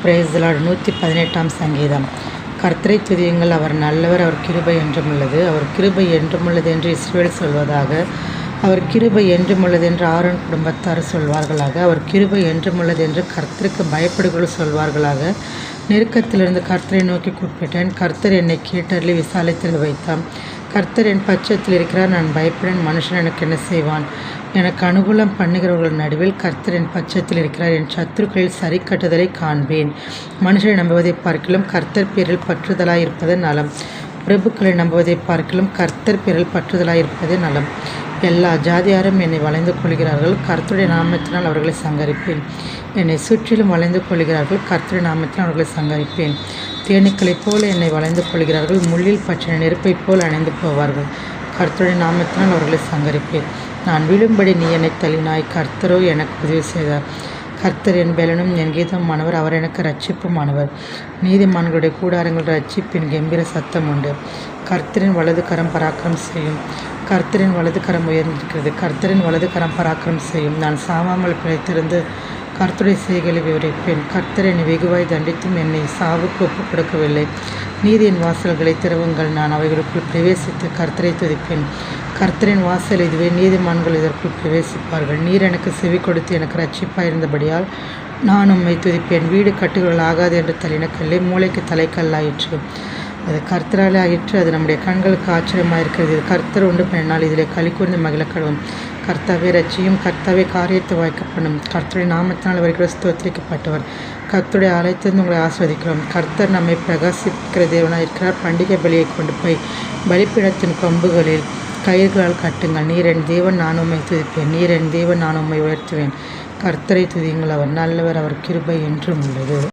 Praise the Lord. 118ஆம் சங்கீதம். கர்த்தரை துதியுங்கள், அவர் நல்லவர், அவர் கிருபை என்றும் உள்ளது. அவர் கிருபை என்றும் உள்ளது என்று இஸ்ரவேல் சொல்வதாக. அவர் கிருபை என்றும் உள்ளது என்று ஆரோன் குடும்பத்தார் சொல்வார்களாக. அவர் கிருபை என்றும் உள்ளது என்று கர்த்தருக்கு பயப்படுகள் சொல்வார்களாக. நெருக்கத்திலிருந்து கர்த்தரை நோக்கி கூப்பிட்டேன், கர்த்தர் என்னை கேட்டருளி விசாலத்தில் வைத்தார். கர்த்தர் என் பட்சத்தில் இருக்கிறார், நான் பயப்படேன். மனுஷன் எனக்கு என்ன செய்வான்? எனக்கு அனுகூலம் பண்ணுகிறவர்கள் நடுவில் கர்த்தர் என் பட்சத்தில் இருக்கிறார். என் சத்துருக்களில் சரி கட்டுதலை காண்பேன். மனுஷரை நம்புவதை பார்க்கிலும் கர்த்தர் பேரில் பற்றுதலாய் இருப்பது நலம். பிரபுக்களை நம்புவதை பார்க்கிலும் கர்த்தர் பேரில் பற்றுதலாய் இருப்பது நலம். எல்லா ஜாதியாரும் என்னை வளைந்து கொள்கிறார்கள், கர்த்தருடைய நாமத்தினால் அவர்களை சங்கரிப்பேன். என்னை சுற்றிலும் வளைந்து கொள்கிறார்கள், கர்த்தருடைய நாமத்தினால் அவர்களை சங்கரிப்பேன். தேனீக்களைப் போல என்னை வளைந்து கொள்கிறார்கள், முள்ளில் பற்றின நெருப்பைப் போல் அணைந்து போவார்கள். கர்த்தருடைய நாமத்தினால் அவர்களை சங்கரிப்பேன். நான் விழும்படி நீ என்னை தள்ளினாய், கர்த்தரோ எனக்கு உதவி செய்தார். கர்த்தர் என் பலனும் என் கீதமானவர், அவர் எனக்கு ரட்சிப்புமானவர். நீதிமான்களுடைய கூடாரங்கள் ரட்சிப்பின் கம்பீர சத்தம் உண்டு. கர்த்தரின் வலது கரம் பராக்கிரம் செய்யும். கர்த்தரின் வலது கரம் உயர்ந்திருக்கிறது. கர்த்தரின் வலது கரம் பராக்கிரம் செய்யும். நான் சாவாமல் பிழைத்திருந்து கர்த்தருடைய செய்கைகளை விவரிப்பேன். கர்த்தர் என்னை வெகுவாய் தண்டித்தும் என்னை சாவுக்கு ஒப்புக் கொடுக்கவில்லை. நீதியின் வாசல்களை திறவுங்கள், நான் அவைகளுக்குள் பிரவேசித்து கர்த்தரை துதிப்பேன். கர்த்தரின் வாசல் இதுவே, நீதிமான்கள் இதற்குள் பிரவேசிப்பார்கள். நீர் எனக்கு செவி கொடுத்து எனக்கு ரட்சிப்பாயிருந்தபடியால் நான் உம்மை துதிப்பேன். வீடு கட்டுகள் ஆகாது என்று தள்ளின கல்லை மூளைக்கு தலைக்கல்லாயிற்று. அது கர்த்தராலே ஆயிற்று. அது நம்முடைய கண்களுக்கு ஆச்சரியமாக இருக்கிறது. இது கர்த்தர் உண்டு பண்ணினால் இதிலே களி கூர்ந்து மகிழக்கடும். கர்த்தாவே ரட்சியும், கர்த்தாவே காரியத்தை வாய்க்கப்படும். கர்த்தருடைய நாமத்தினால் அவர்கள் ஸ்தோத்திரிக்கப்பட்டவர். கர்த்தருடைய ஆலயத்திலிருந்து உங்களை ஆஸ்வதிக்கிறோம். கர்த்தர் நம்மை பிரகாசிக்கிற தேவனாக இருக்கிறார். பண்டிகை பலியை கொண்டு போய் பலிப்பீடத்தின் கொம்புகளில் கயிர்களால் கட்டுங்கள். நீர் என் தேவன், நான் உம்மை துதிப்பேன். நீர் என் தேவன், நான் உம்மை உயர்த்துவேன். கர்த்தரை துதியுங்கள், அவர் நல்லவர், அவர் கிருபை என்றும் உள்ளது.